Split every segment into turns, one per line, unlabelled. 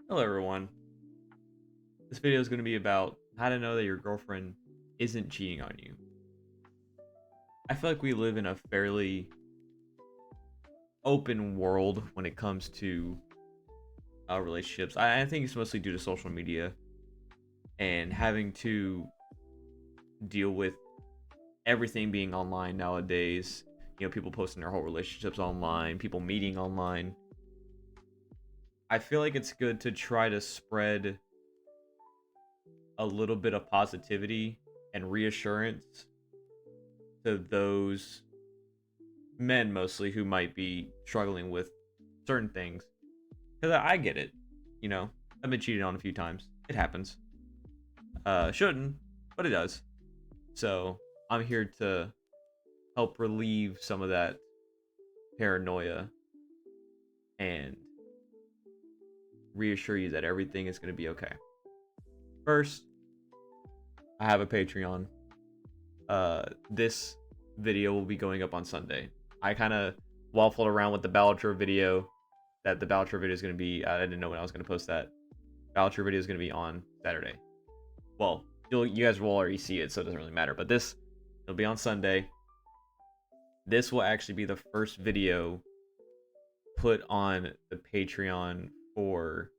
Hello, everyone. This video is going to be about how to know that your girlfriend isn't cheating on you. I feel like we live in a fairly open world when it comes to relationships. I think it's mostly due to social media and having to deal with everything being online nowadays. You know, people posting their whole relationships online, people meeting online. I feel like it's good to try to spread a little bit of positivity and reassurance to those men mostly who might be struggling with certain things. Because I get it. You know, I've been cheated on a few times. It happens. Shouldn't, but it does. So I'm here to help relieve some of that paranoia and reassure you that everything is going to be okay. First, I have a Patreon. This video will be going up on Sunday. I kind of waffled around with the Bellator video. That the Bellator video is going to be. I didn't know when I was going to post that. Bellator video is going to be on Saturday. Well, you guys will already see it, so it doesn't really matter. But it'll be on Sunday. This will actually be the first video put on the Patreon for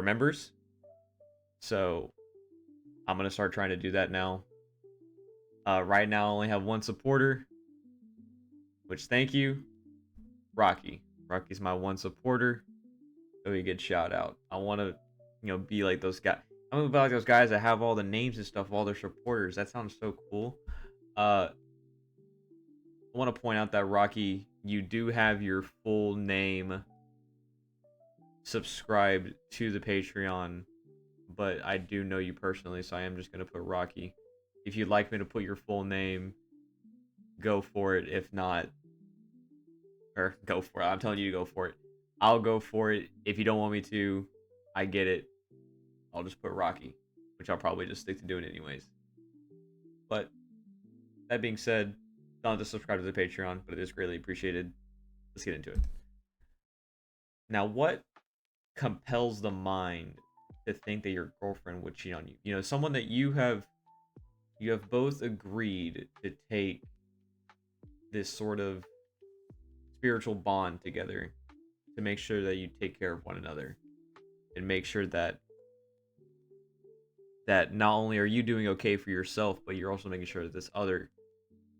members. So I'm gonna start trying to do that now. Right now, I only have one supporter, which thank you, Rocky. Rocky's my one supporter, so he gets shout out. I want to, be like those guys. I'm gonna be like those guys that have all the names and stuff of all their supporters. That sounds so cool. I want to point out that Rocky, you do have your full name subscribed to the Patreon, but I do know you personally, so I am just gonna put Rocky. If you'd like me to put your full name, go for it. If not, or go for it. I'm telling you to go for it. I'll go for it. If you don't want me to, I get it. I'll just put Rocky, which I'll probably just stick to doing anyways. But that being said, don't have to subscribe to the Patreon, but it is greatly appreciated. Let's get into it. Now, what compels the mind to think that your girlfriend would cheat on you? You know, someone that you have both agreed to take this sort of spiritual bond together to make sure that you take care of one another and make sure that not only are you doing okay for yourself, but you're also making sure that this other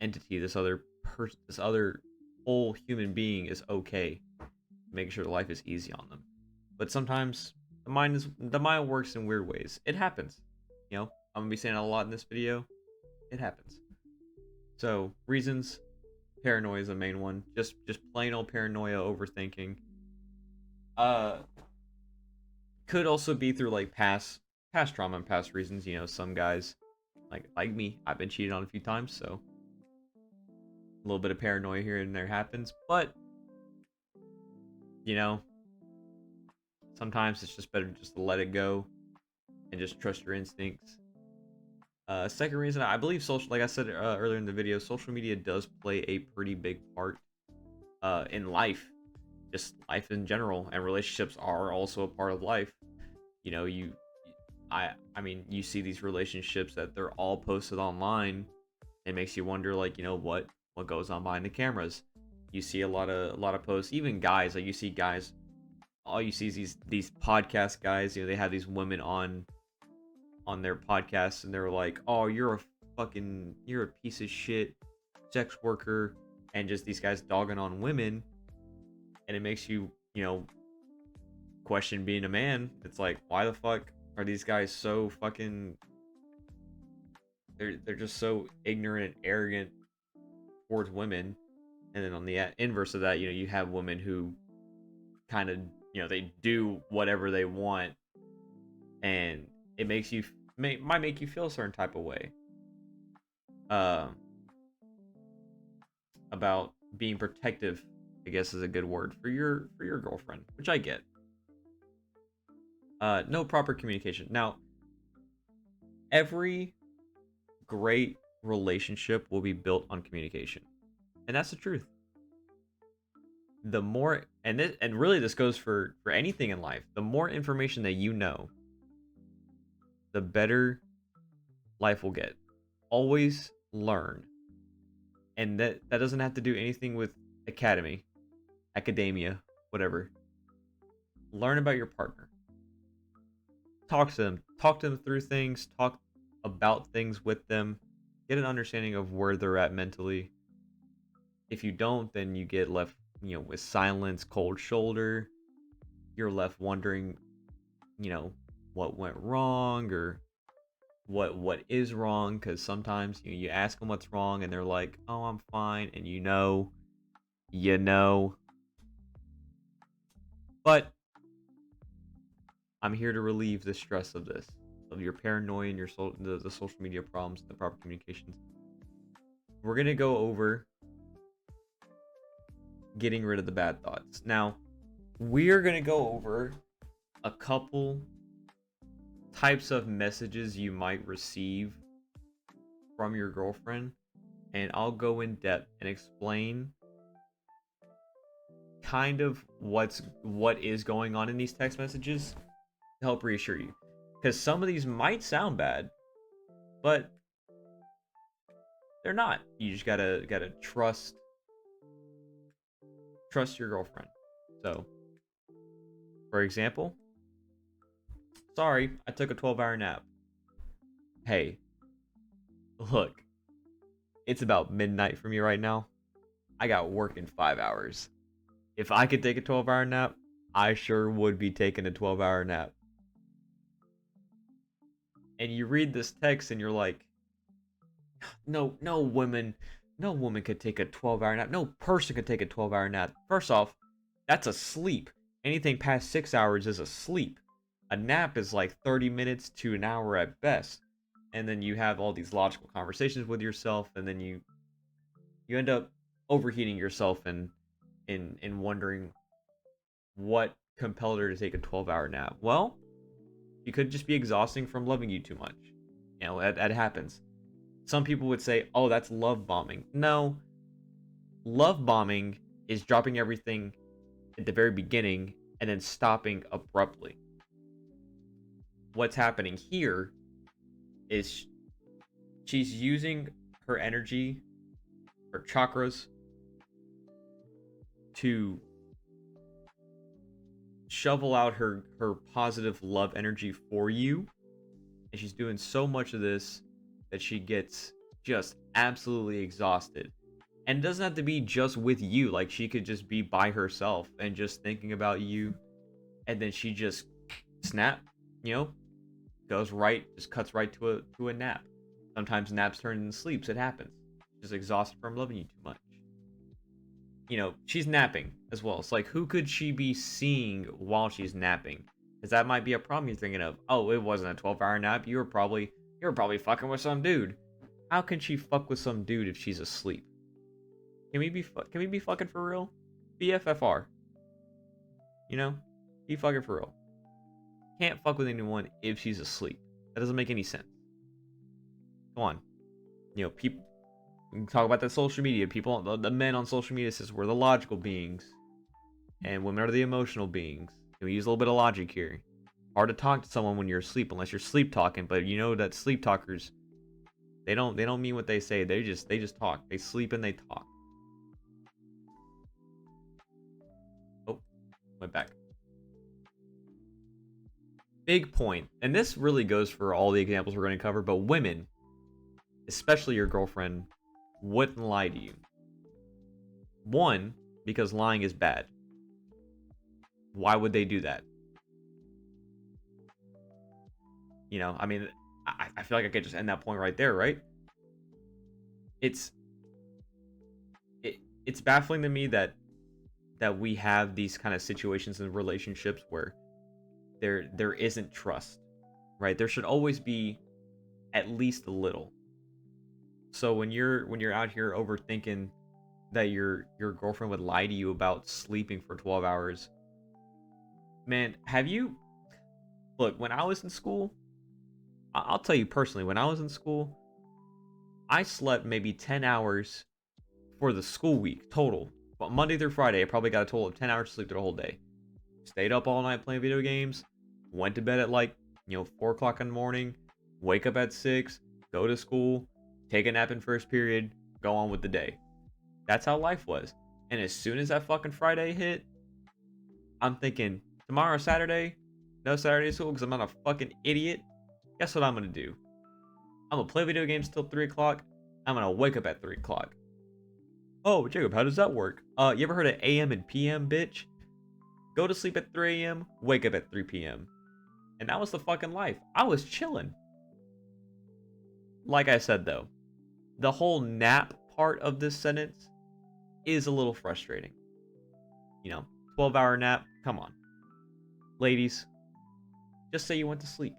entity, this other person, this other whole human being is okay, making sure life is easy on them. But sometimes the mind works in weird ways. It happens. You know, I'm gonna be saying a lot in this video. It happens. So reasons, paranoia is the main one. Just plain old paranoia, overthinking. Uh, could also be through like past trauma and past reasons. You know, some guys like me, I've been cheated on a few times, so a little bit of paranoia here and there happens. But you know, sometimes it's just better just to let it go and just trust your instincts. Second reason, I believe like I said earlier in the video, social media does play a pretty big part in life, just life in general, and relationships are also a part of life. You know, I mean, you see these relationships that they're all posted online. It makes you wonder, like, what goes on behind the cameras. You see a lot of posts, even guys. Like you see guys, all you see is these podcast guys. You know, they have these women on their podcasts, and they're like, "Oh, you're a piece of shit, sex worker," and just these guys dogging on women, and it makes you, question being a man. It's like, why the fuck are these guys so fucking? They're just so ignorant and arrogant towards women, and then on the inverse of that, you have women who kind of, they do whatever they want, and it might make you feel a certain type of way. Uh, about being protective, I guess is a good word for your girlfriend, which I get. No proper communication. Now, every great relationship will be built on communication, and that's the truth. the more, and really this goes for anything in life, the more information that you know, the better life will get. Always learn. And that doesn't have to do anything with academia, whatever. Learn about your partner. Talk to them through things, talk about things with them, get an understanding of where they're at mentally. If you don't, then you get left, with silence, cold shoulder. You're left wondering, you know, what went wrong, or what is wrong, because sometimes you ask them what's wrong and they're like, "Oh, I'm fine," and you know. But I'm here to relieve the stress of this, of your paranoia and the social media problems, the proper communications. We're gonna go over getting rid of the bad thoughts. Now, we're gonna go over a couple types of messages you might receive from your girlfriend, and I'll go in depth and explain kind of what is going on in these text messages to help reassure you. Because some of these might sound bad, but they're not. You just gotta trust your girlfriend. So, for example, sorry, I took a 12-hour nap. Hey, look, it's about midnight for me right now. I got work in 5 hours. If I could take a 12-hour nap, I sure would be taking a 12-hour nap. And you read this text and you're like, no woman could take a 12-hour nap. No person could take a 12-hour nap. First off, that's a sleep. Anything past 6 hours is a sleep. A nap is like 30 minutes to an hour at best. And then you have all these logical conversations with yourself, and then you end up overheating yourself and wondering what compelled her to take a 12-hour nap. Well, you could just be exhausting from loving you too much. That happens. Some people would say, oh, that's love bombing. No, love bombing is dropping everything at the very beginning and then stopping abruptly. What's happening here is she's using her energy, her chakras, to shovel out her positive love energy for you. And she's doing so much of this that she gets just absolutely exhausted. And it doesn't have to be just with you. Like, she could just be by herself and just thinking about you, and then she just snap, just cuts right to a nap. Sometimes naps turn into sleeps. It happens. Just exhausted from loving you too much. She's napping as well. It's like, who could she be seeing while she's napping? Because that might be a problem you're thinking of. Oh, it wasn't a 12-hour nap. You were probably fucking with some dude. How can she fuck with some dude if she's asleep? Can we be fucking for real? BFFR. Be fucking for real. Can't fuck with anyone if she's asleep. That doesn't make any sense. Come on. People. We can talk about that social media. People, the men on social media says we're the logical beings, and women are the emotional beings. Can we use a little bit of logic here? Hard to talk to someone when you're asleep, unless you're sleep talking. But you know that sleep talkers, they don't mean what they say. They just talk. They sleep and they talk. Oh, went back. Big point, and this really goes for all the examples we're going to cover. But women, especially your girlfriend, wouldn't lie to you. One, because lying is bad. Why would they do that? I feel like I could just end that point right there, right? It's baffling to me that we have these kind of situations in relationships where there isn't trust, right? There should always be at least a little. So when you're out here overthinking that your girlfriend would lie to you about sleeping for 12 hours, man, look, when I was in school, I'll tell you personally, when I was in school, I slept maybe 10 hours for the school week total Monday through Friday, I probably got a total of 10 hours of sleep through the whole day. Stayed up all night playing video games. Went to bed at like, 4 o'clock in the morning. Wake up at 6. Go to school. Take a nap in first period. Go on with the day. That's how life was. And as soon as that fucking Friday hit, I'm thinking, tomorrow Saturday, no Saturday school because I'm not a fucking idiot. Guess what I'm going to do? I'm going to play video games till 3 o'clock. I'm going to wake up at 3 o'clock. Oh, Jacob, how does that work? You ever heard of AM and PM, bitch? Go to sleep at 3 a.m., wake up at 3 p.m. And that was the fucking life. I was chilling. Like I said, though, the whole nap part of this sentence is a little frustrating. 12-hour nap, come on. Ladies, just say you went to sleep.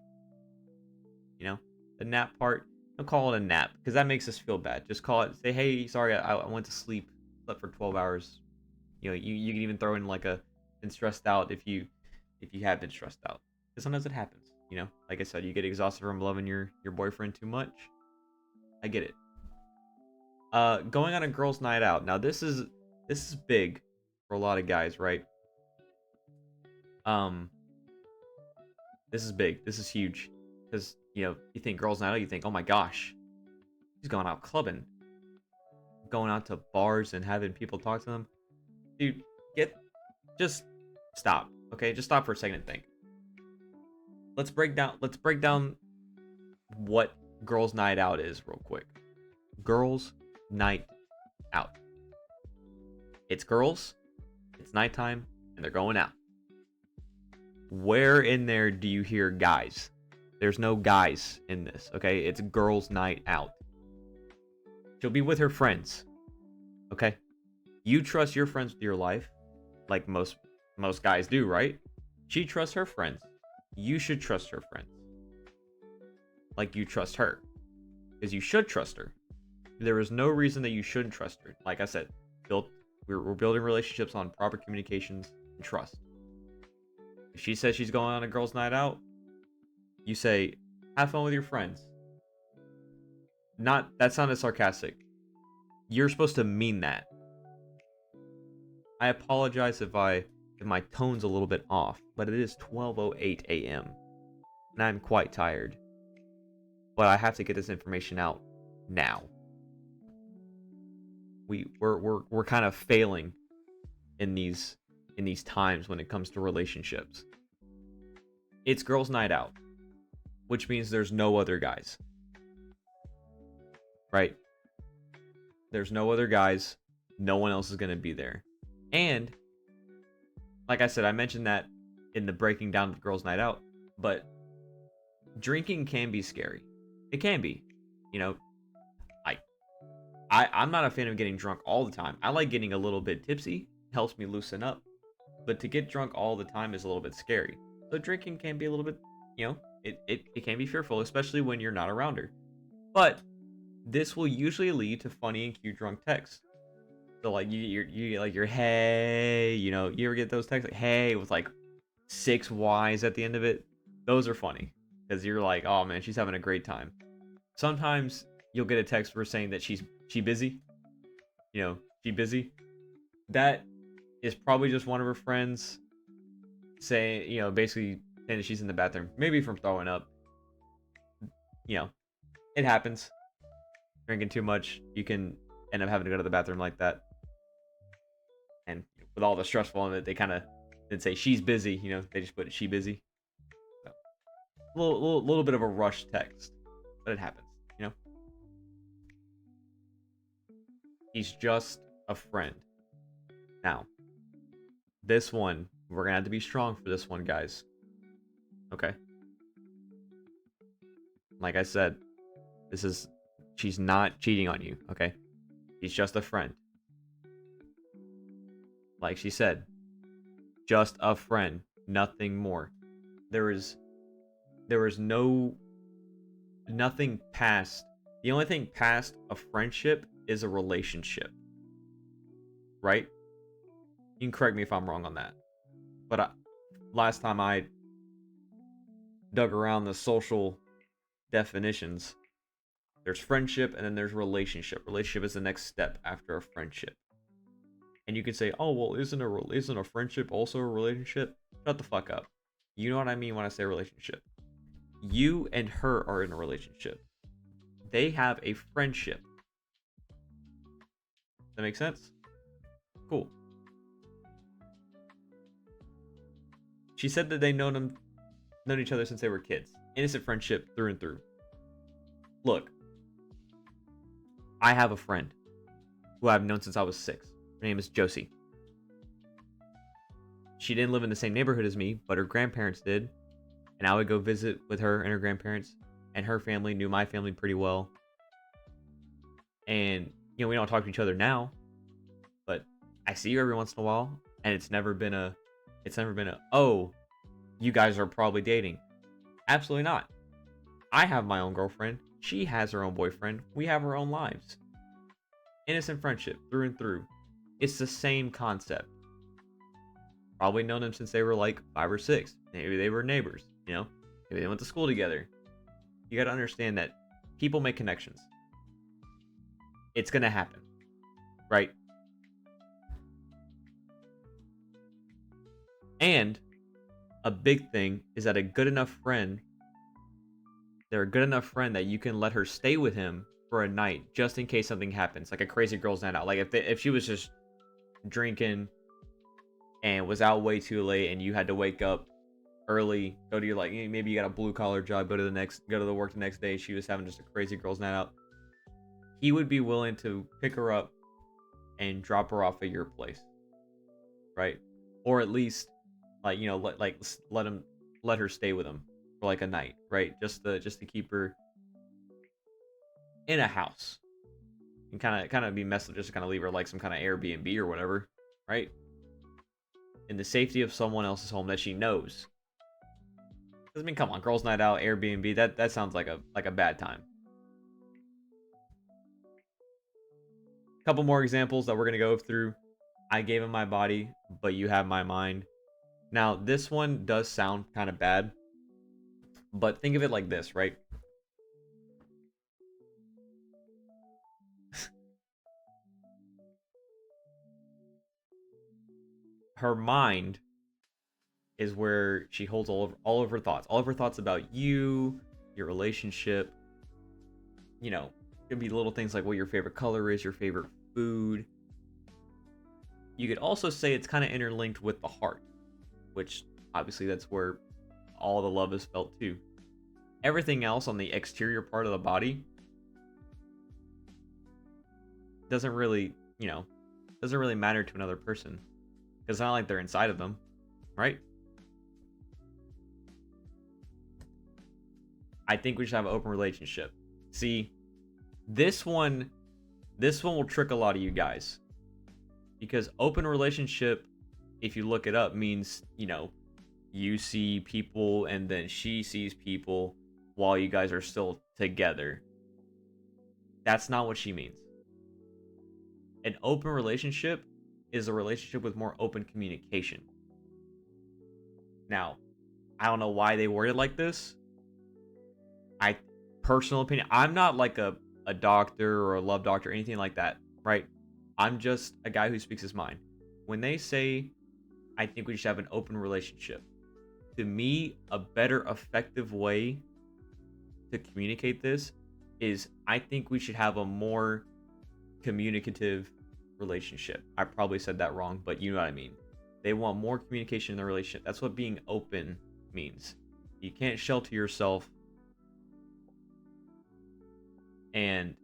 The nap part, don't call it a nap, because that makes us feel bad. Just call it, say, hey, sorry, I went to sleep, slept for 12 hours. You can even throw in like been stressed out if you have been stressed out. Because sometimes it happens, Like I said, you get exhausted from loving your boyfriend too much. I get it. Going on a girls' night out. Now this is big for a lot of guys, right? This is big. This is huge. Because, you think girls' night out, you think, oh my gosh, she's going out clubbing. Going out to bars and having people talk to them. Dude, just stop. Okay, just stop for a second and think. Let's break down what girls' night out is real quick. Girls' night out. It's girls, it's nighttime, and they're going out. Where in there do you hear guys? There's no guys in this, okay? It's girls' night out. She'll be with her friends, okay? You trust your friends with your life, like most guys do, right? She trusts her friends. You should trust her friends. Like you trust her. Because you should trust her. There is no reason that you shouldn't trust her. Like I said, we're building relationships on proper communications and trust. If she says she's going on a girls' night out, you say, have fun with your friends. That sounded sarcastic. You're supposed to mean that. I apologize if my tone's a little bit off, but it is 12:08 a.m. and I'm quite tired. But I have to get this information out now. We're kind of failing in these times when it comes to relationships. It's girls' night out, which means there's no other guys. Right? There's no other guys. No one else is going to be there. And like I said, I mentioned that in the breaking down of girls' night out, but drinking can be scary. It can be. I'm not a fan of getting drunk all the time. I like getting a little bit tipsy. Helps me loosen up. But to get drunk all the time is a little bit scary. So drinking can be a little bit, it can be fearful, especially when you're not around her. But this will usually lead to funny and cute drunk texts. So like you get like your hey, you ever get those texts like hey with like 6 Y's at the end of it? Those are funny because you're like, oh man, she's having a great time. Sometimes you'll get a text for saying that she busy. She busy. That is probably just one of her friends saying, basically saying that she's in the bathroom, maybe from throwing up. It happens. Drinking too much, you can end up having to go to the bathroom like that. And with all the stressful in it, they kind of didn't say she's busy, they just put she busy. So, little bit of a rush text, but it happens, He's just a friend. Now, this one, we're gonna have to be strong for this one, guys. Okay? Like I said, she's not cheating on you, okay? She's just a friend. Like she said, just a friend, nothing more. There is nothing past. The only thing past a friendship is a relationship. Right? You can correct me if I'm wrong on that. But last time I dug around the social definitions, there's friendship and then there's relationship. Relationship is the next step after a friendship. And you can say, "Oh, well, isn't a friendship also a relationship?" Shut the fuck up. You know what I mean when I say relationship. You and her are in a relationship. They have a friendship. That makes sense? Cool. She said that they known each other since they were kids. Innocent friendship through and through. Look, I have a friend who I've known since I was 6. Her name is Josie. She didn't live in the same neighborhood as me, but her grandparents did. And I would go visit with her and her grandparents. And her family knew my family pretty well. And, we don't talk to each other now. But I see you every once in a while. And it's never been a, oh, you guys are probably dating. Absolutely not. I have my own girlfriend. She has her own boyfriend. We have our own lives. Innocent friendship through and through. It's the same concept. Probably known them since they were like 5 or 6. Maybe they were neighbors, Maybe they went to school together. You gotta understand that people make connections. It's gonna happen, right? And a big thing is that they're a good enough friend that you can let her stay with him for a night just in case something happens, like a crazy girl's night out. Like if she was just drinking and was out way too late and you had to wake up early, go to your, like, maybe you got a blue collar job, go to the work the next day, she was having just a crazy girl's night out, he would be willing to pick her up and drop her off at your place, right? Or at least, like, let her stay with him for like a night, right? Just to keep her in a house and kind of be messed, just to kind of leave her like some kind of Airbnb or whatever, right? In the safety of someone else's home that she knows. I mean, come on, girls' night out, Airbnb. That sounds like a bad time. Couple more examples that we're gonna go through. I gave him my body, but you have my mind. Now, this one does sound kind of bad, but think of it like this, right? Her mind is where she holds all of her thoughts. All of her thoughts about you, your relationship. Could be little things like what your favorite color is, your favorite food. You could also say it's kind of interlinked with the heart, which obviously that's where all the love is felt too. Everything else on the exterior part of the body doesn't really, matter to another person. Because it's not like they're inside of them, right? I think we should have an open relationship. See, this one will trick a lot of you guys. Because open relationship, if you look it up, means, you see people and then she sees people while you guys are still together. That's not what she means. An open relationship is a relationship with more open communication. Now, I don't know why they worded like this. Personal opinion, I'm not like a doctor or a love doctor or anything like that, right? I'm just a guy who speaks his mind. When they say, I think we should have an open relationship, to me, a better effective way to communicate this is, I think we should have a more communicative relationship. I probably said that wrong, but you know what I mean. They want more communication in the relationship. That's what being open means. You can't shelter yourself and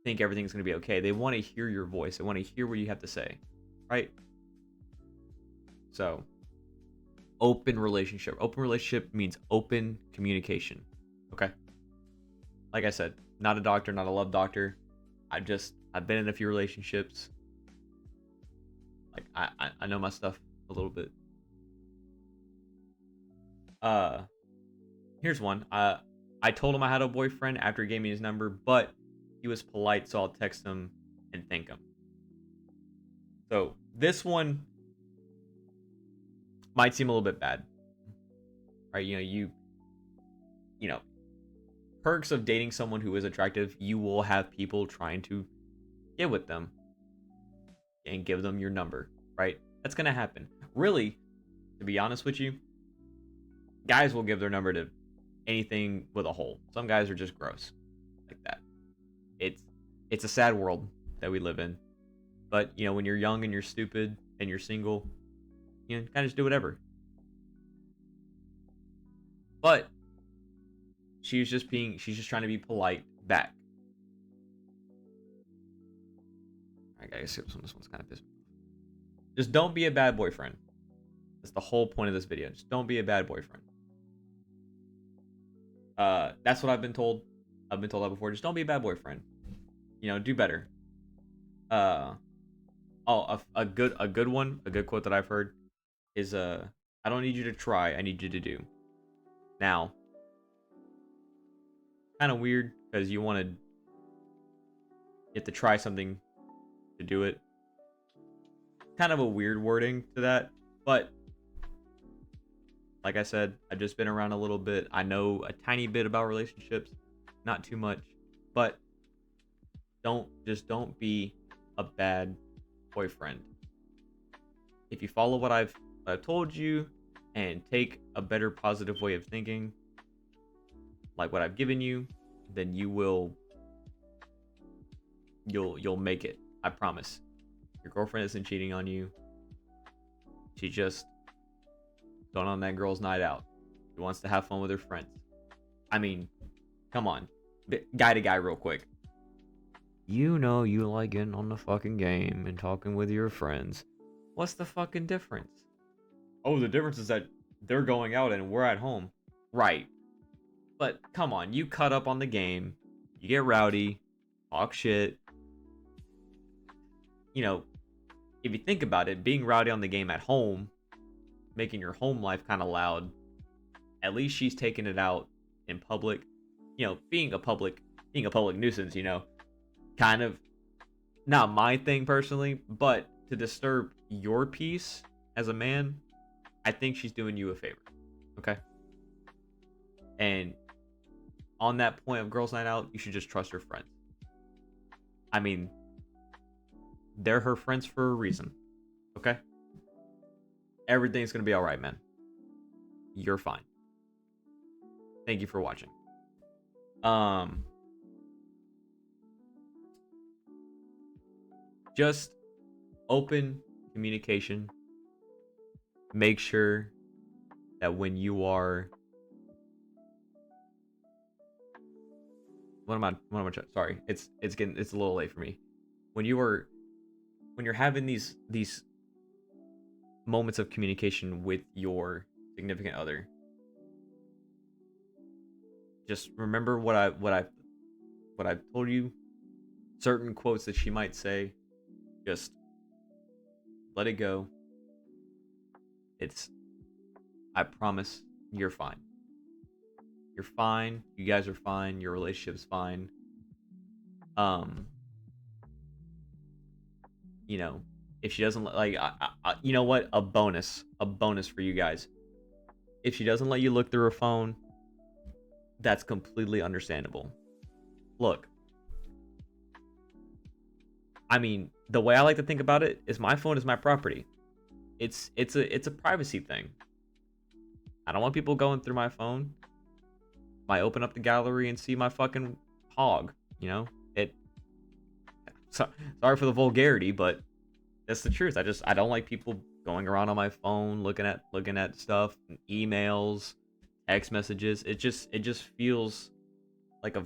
think everything's going to be okay. They want to hear your voice. They want to hear what you have to say, right? So, open relationship. Open relationship means open communication. Okay? Like I said, not a doctor, not a love doctor. I've been in a few relationships. Like, I know my stuff a little bit. Here's one. I told him I had a boyfriend after he gave me his number, but he was polite, so I'll text him and thank him. So this one might seem a little bit bad, right? Perks of dating someone who is attractive, you will have people trying to get with them. and give them your number, right? That's gonna happen. Really, to be honest with you, guys will give their number to anything with a hole. Some guys are just gross like that. It's it's a sad world that we live in. But you know, when you're young and you're stupid and you're single, you know, kind of just do whatever. But she's just trying to be polite back. I guess this one's kind of pissed me off. Just don't be a bad boyfriend. That's the whole point of this video. Just don't be a bad boyfriend. That's what I've been told. I've been told that before. Just don't be a bad boyfriend. You know, do better. A good one, a good quote that I've heard is I don't need you to try, I need you to do. Now, kind of weird because you have to try something to do it. Kind of a weird wording to that, but like I said, I've just been around a little bit. I know a tiny bit about relationships, not too much, but don't be a bad boyfriend. If you follow what I've told you and take a better positive way of thinking, like what I've given you, then you'll make it. I promise. Your girlfriend isn't cheating on you. She just going on that girl's night out. She wants to have fun with her friends. I mean, come on. Guy to guy real quick. You know you like getting on the fucking game and talking with your friends. What's the fucking difference? Oh, the difference is that they're going out and we're at home. Right. But come on, you cut up on the game. You get rowdy. Talk shit. You know, if you think about it, being rowdy on the game at home, making your home life kind of loud, at least she's taking it out in public. You know, being a public nuisance, you know, kind of not my thing personally, but to disturb your peace as a man, I think she's doing you a favor. Okay? And on that point of girls' night out, you should just trust her friends. I mean, they're her friends for a reason. Okay? Everything's gonna be alright, man. You're fine. Thank you for watching. Just open communication. Make sure that when you are sorry, it's a little late for me. When you're having these moments of communication with your significant other, just remember what I've told you. Certain quotes that she might say, just let it go. I promise you're fine. You're fine. You guys are fine. Your relationship's fine. You know, if she doesn't like, you know what? A bonus for you guys. If she doesn't let you look through her phone, that's completely understandable. Look, I mean, the way I like to think about it is my phone is my property. It's a privacy thing. I don't want people going through my phone. I open up the gallery and see my fucking hog, you know? Sorry for the vulgarity, but that's the truth. I don't like people going around on my phone looking at stuff, emails, text messages. It just feels like a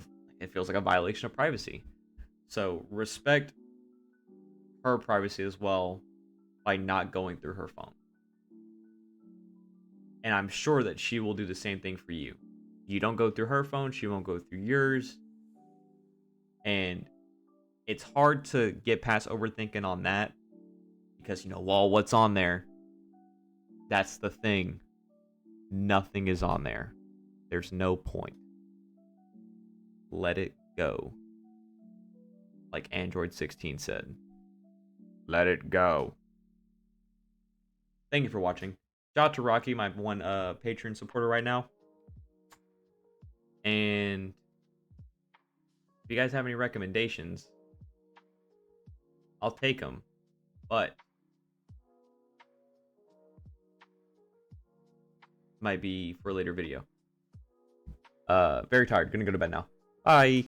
violation of privacy. So respect her privacy as well by not going through her phone. And I'm sure that she will do the same thing for you. You don't go through her phone, she won't go through yours. And it's hard to get past overthinking on that because, you know, well, what's on there? That's the thing. Nothing is on there. There's no point. Let it go. Like Android 16 said. Let it go. Thank you for watching. Shout out to Rocky, my one Patreon supporter right now. And if you guys have any recommendations, I'll take them. but might be for a later video. Very tired. Gonna go to bed now. Bye.